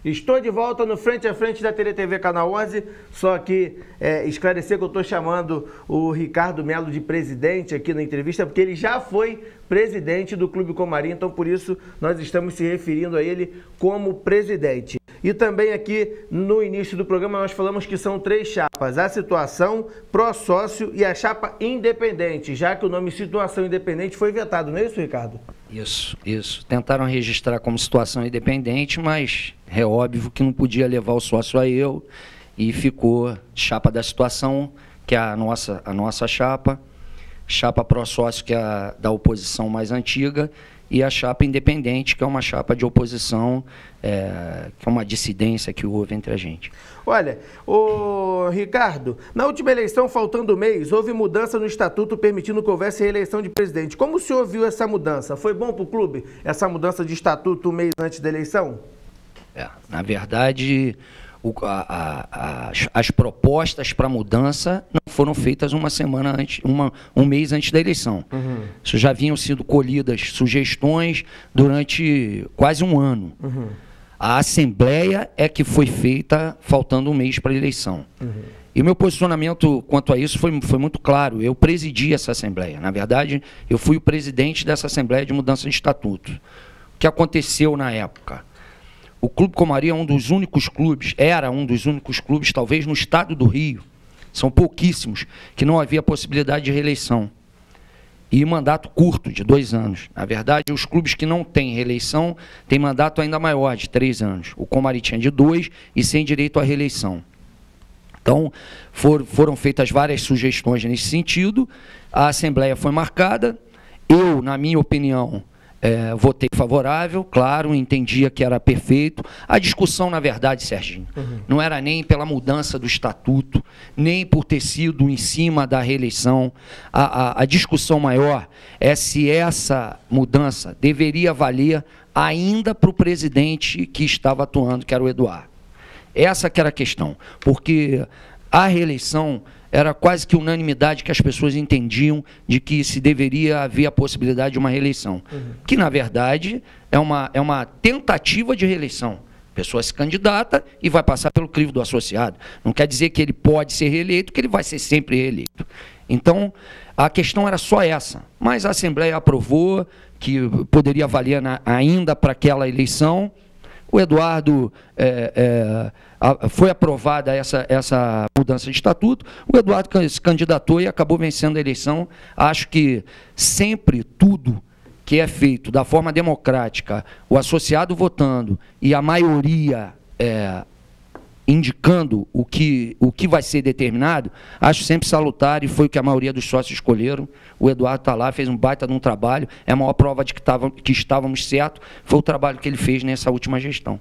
Estou de volta no Frente a Frente da TeleTV Canal 11, só que esclarecer que eu estou chamando o Ricardo Melo de presidente aqui na entrevista, porque ele já foi presidente do Clube Comari, então por isso nós estamos se referindo a ele como presidente. E também aqui no início do programa nós falamos que são 3 chapas, a situação, pró-sócio e a chapa independente, já que o nome situação independente foi vetado, não é isso, Ricardo? Isso. Tentaram registrar como situação independente, mas é óbvio que não podia levar o sócio a eu e ficou chapa da situação, que é a nossa chapa pró-sócio, que é a da oposição mais antiga, e a chapa independente, que é uma chapa de oposição, que é uma dissidência que houve entre a gente. Olha, ô Ricardo, na última eleição, faltando um mês, houve mudança no estatuto permitindo que houvesse reeleição de presidente. Como o senhor viu essa mudança? Foi bom para o clube, essa mudança de estatuto um mês antes da eleição? Na verdade, as propostas para mudança não foram feitas uma semana antes, um mês antes da eleição. Isso já haviam sido colhidas sugestões durante quase um ano. A Assembleia é que foi feita faltando um mês para a eleição. E o meu posicionamento quanto a isso foi muito claro. Eu presidi essa Assembleia. Na verdade, eu fui o presidente dessa Assembleia de Mudança de Estatuto. O que aconteceu na época? O Clube Comari é um dos únicos clubes, era um dos únicos clubes, talvez no estado do Rio, são pouquíssimos, que não havia possibilidade de reeleição. E mandato curto, de 2 anos. Na verdade, os clubes que não têm reeleição têm mandato ainda maior, de 3 anos. O Comari tinha de 2 e sem direito à reeleição. Então, foram feitas várias sugestões nesse sentido, a Assembleia foi marcada, eu, na minha opinião, votei favorável, claro, entendia que era perfeito. A discussão, na verdade, Serginho, não era nem pela mudança do estatuto, nem por ter sido em cima da reeleição. A discussão maior é se essa mudança deveria valer ainda para o presidente que estava atuando, que era o Eduardo. Essa que era a questão, porque a reeleição era quase que unanimidade que as pessoas entendiam de que se deveria haver a possibilidade de uma reeleição. Que, na verdade, é uma tentativa de reeleição. A pessoa se candidata e vai passar pelo crivo do associado. Não quer dizer que ele pode ser reeleito, que ele vai ser sempre reeleito. Então, a questão era só essa. Mas a Assembleia aprovou que poderia valer ainda para aquela eleição. O Eduardo, foi aprovada essa mudança de estatuto, o Eduardo se candidatou e acabou vencendo a eleição. Acho que sempre tudo que é feito da forma democrática, o associado votando e a maioria indicando o que vai ser determinado, acho sempre salutar, e foi o que a maioria dos sócios escolheram. O Eduardo está lá, fez um baita de um trabalho, é a maior prova de que estávamos certos, foi o trabalho que ele fez nessa última gestão.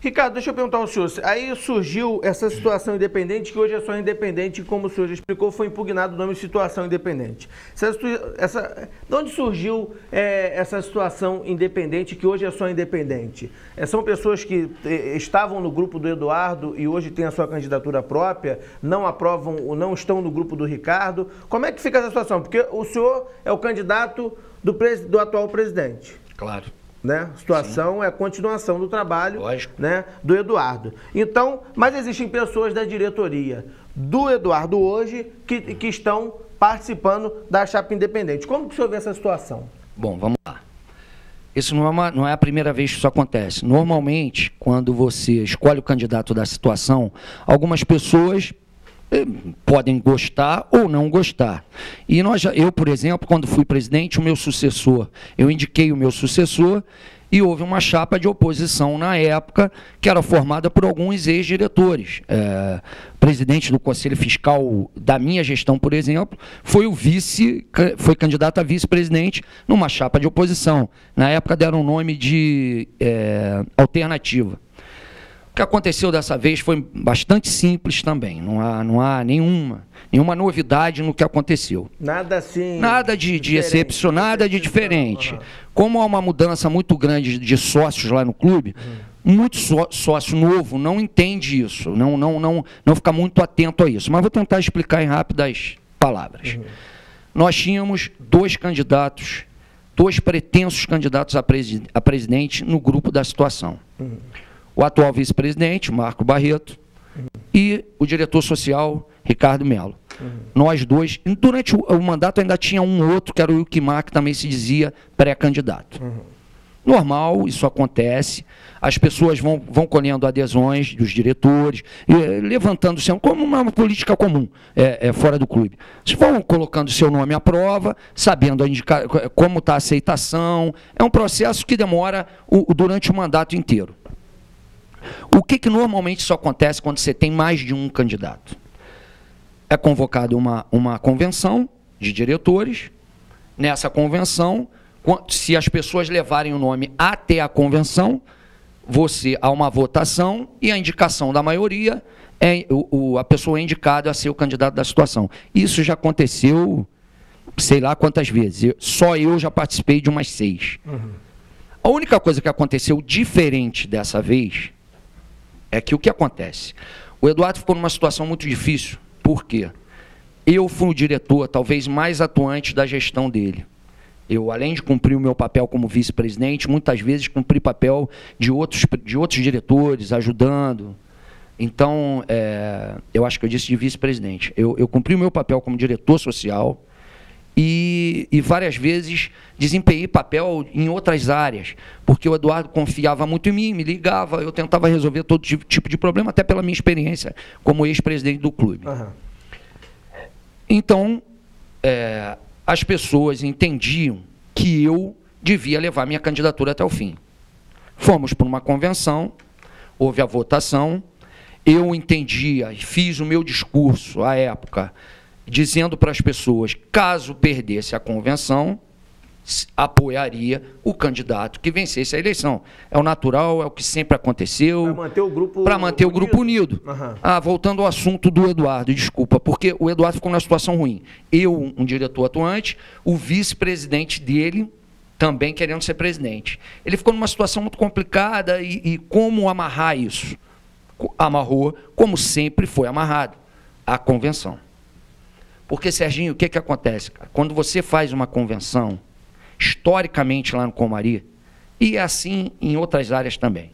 Ricardo, deixa eu perguntar ao senhor, aí surgiu essa situação independente, que hoje é só independente, como o senhor já explicou, foi impugnado o nome situação independente. De onde surgiu essa situação independente, que hoje é só independente? São pessoas que estavam no grupo do Eduardo e hoje têm a sua candidatura própria, não aprovam ou não estão no grupo do Ricardo. Como é que fica essa situação? Porque o senhor é o candidato do atual presidente. Claro. Né? A situação é a continuação do trabalho, lógico, né, do Eduardo. Então, mas existem pessoas da diretoria do Eduardo hoje que estão participando da chapa independente. Como que o senhor vê essa situação? Bom, vamos lá. Isso não é a primeira vez que isso acontece. Normalmente, quando você escolhe o candidato da situação, algumas pessoas podem gostar ou não gostar. E eu, por exemplo, quando fui presidente, eu indiquei o meu sucessor e houve uma chapa de oposição na época que era formada por alguns ex-diretores. Presidente do Conselho Fiscal da minha gestão, por exemplo, foi candidato a vice-presidente numa chapa de oposição. Na época deram o nome de Alternativa. O que aconteceu dessa vez foi bastante simples também, não há nenhuma novidade no que aconteceu. Nada assim... Nada de excepcional, nada de diferente. Como há uma mudança muito grande de sócios lá no clube, muito sócio novo não entende isso, não fica muito atento a isso. Mas vou tentar explicar em rápidas palavras. Nós tínhamos 2 candidatos, 2 pretensos candidatos a presidente no grupo da situação. o atual vice-presidente, Marco Barreto, e o diretor social, Ricardo Melo. Nós dois, durante o mandato ainda tinha um outro, que era o Wilkimar, que também se dizia pré-candidato. Normal, isso acontece, as pessoas vão colhendo adesões dos diretores, levantando-se como uma política comum, fora do clube. Vocês vão colocando seu nome à prova, sabendo como está a aceitação, é um processo que demora durante o mandato inteiro. O que normalmente isso acontece quando você tem mais de um candidato? É convocada uma convenção de diretores, nessa convenção, se as pessoas levarem o nome até a convenção, há uma votação e a indicação da maioria, a pessoa é indicada a ser o candidato da situação. Isso já aconteceu, sei lá quantas vezes, só eu já participei de umas 6. A única coisa que aconteceu diferente dessa vez, é que o que acontece? O Eduardo ficou numa situação muito difícil, por quê? Eu fui o diretor, talvez mais atuante da gestão dele. Eu, além de cumprir o meu papel como vice-presidente, muitas vezes cumpri papel de outros diretores, ajudando. Então, eu acho que eu disse de vice-presidente. Eu cumpri o meu papel como diretor social e várias vezes desempenhei papel em outras áreas, porque o Eduardo confiava muito em mim, me ligava, eu tentava resolver todo tipo de problema, até pela minha experiência como ex-presidente do clube. Então, as pessoas entendiam que eu devia levar minha candidatura até o fim. Fomos para uma convenção, houve a votação, eu entendia e fiz o meu discurso, à época, dizendo para as pessoas, caso perdesse a convenção, apoiaria o candidato que vencesse a eleição. É o natural, é o que sempre aconteceu. Para manter o grupo unido. Voltando ao assunto do Eduardo, desculpa, porque o Eduardo ficou numa situação ruim. Eu, um diretor atuante, o vice-presidente dele também querendo ser presidente. Ele ficou numa situação muito complicada e como amarrar isso? Amarrou, como sempre foi amarrado, a convenção. Porque, Serginho, o que acontece, cara? Quando você faz uma convenção, historicamente lá no Comari, e é assim em outras áreas também,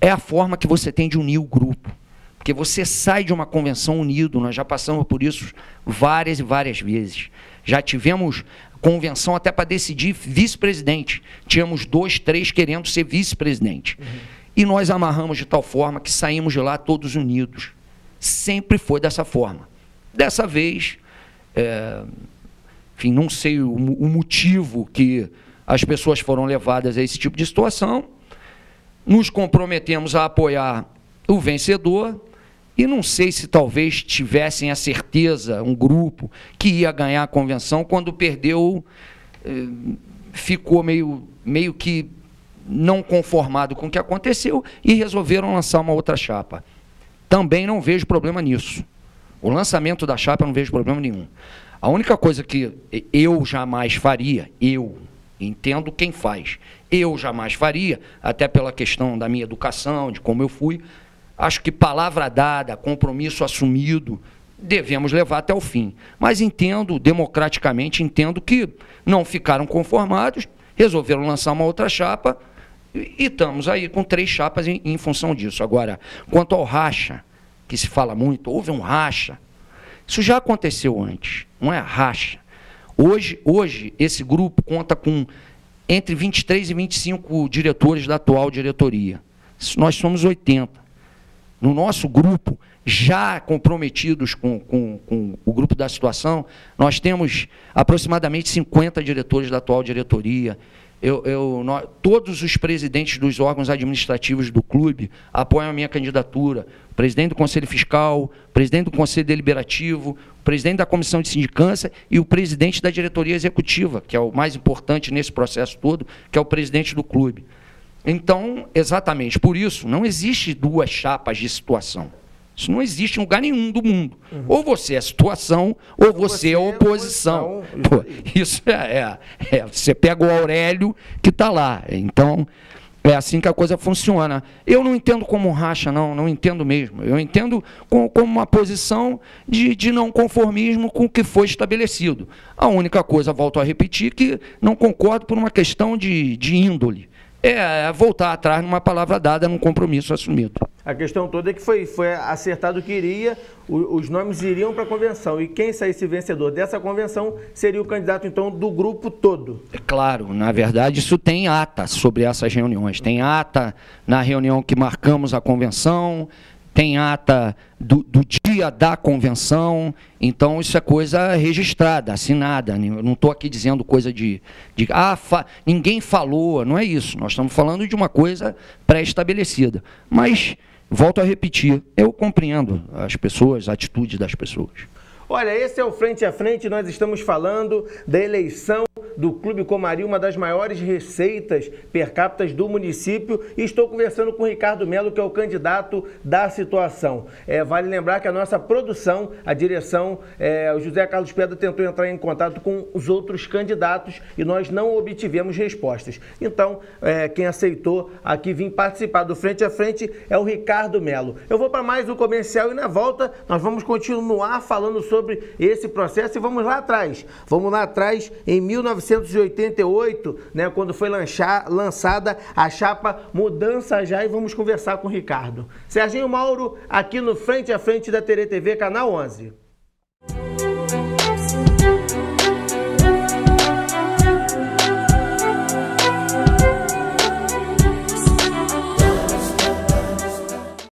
é a forma que você tem de unir o grupo. Porque você sai de uma convenção unido, nós já passamos por isso várias e várias vezes. Já tivemos convenção até para decidir vice-presidente. Tínhamos 2, 3 querendo ser vice-presidente. E nós amarramos de tal forma que saímos de lá todos unidos. Sempre foi dessa forma. Dessa vez, enfim, não sei o motivo que as pessoas foram levadas a esse tipo de situação, nos comprometemos a apoiar o vencedor, e não sei se talvez tivessem a certeza, um grupo, que ia ganhar a convenção, quando perdeu, ficou meio que não conformado com o que aconteceu, e resolveram lançar uma outra chapa. Também não vejo problema nisso. O lançamento da chapa eu não vejo problema nenhum. A única coisa que eu jamais faria, eu entendo quem faz, eu jamais faria, até pela questão da minha educação, de como eu fui, acho que palavra dada, compromisso assumido, devemos levar até o fim. Mas entendo, democraticamente, entendo que não ficaram conformados, resolveram lançar uma outra chapa, e estamos aí com 3 chapas em função disso. Agora, quanto ao racha, que se fala muito, houve um racha, isso já aconteceu antes, não é racha. Hoje esse grupo conta com entre 23 e 25 diretores da atual diretoria. Nós somos 80. No nosso grupo, já comprometidos com o grupo da situação, nós temos aproximadamente 50 diretores da atual diretoria. Todos os presidentes dos órgãos administrativos do clube apoiam a minha candidatura. O presidente do Conselho Fiscal, o presidente do Conselho Deliberativo, o presidente da Comissão de Sindicância e o presidente da diretoria executiva, que é o mais importante nesse processo todo, que é o presidente do clube. Então, exatamente por isso, não existe 2 chapas de situação. Isso não existe em lugar nenhum do mundo. Ou você é a situação, ou você é a oposição. Pô, isso você pega o Aurélio que está lá. Então, é assim que a coisa funciona. Eu não entendo como racha, não entendo mesmo. Eu entendo como uma posição de não conformismo com o que foi estabelecido. A única coisa, volto a repetir, que não concordo por uma questão de índole. voltar atrás numa palavra dada, num compromisso assumido. A questão toda é que foi acertado que os nomes iriam para a convenção, e quem saísse vencedor dessa convenção seria o candidato, então, do grupo todo. É claro, na verdade, isso tem ata sobre essas reuniões. Tem ata na reunião que marcamos a convenção, tem ata do dia da convenção, então isso é coisa registrada, assinada. Eu não estou aqui dizendo coisa ninguém falou, não é isso. Nós estamos falando de uma coisa pré-estabelecida. Mas, volto a repetir, eu compreendo as pessoas, a atitude das pessoas. Olha, esse é o Frente a Frente, nós estamos falando da eleição do Clube Comari, uma das maiores receitas per capita do município, e estou conversando com o Ricardo Melo, que é o candidato da situação. Vale lembrar que a nossa produção, a direção, o José Carlos Pedra tentou entrar em contato com os outros candidatos e nós não obtivemos respostas. Então, quem aceitou aqui vir participar do Frente a Frente é o Ricardo Melo. Eu vou para mais um comercial e na volta nós vamos continuar falando sobre esse processo e vamos lá atrás. Vamos lá atrás, em 1988, né, quando foi lançada a chapa Mudança Já, e vamos conversar com o Ricardo. Serginho Mauro, aqui no Frente a Frente da TRT TV, Canal 11.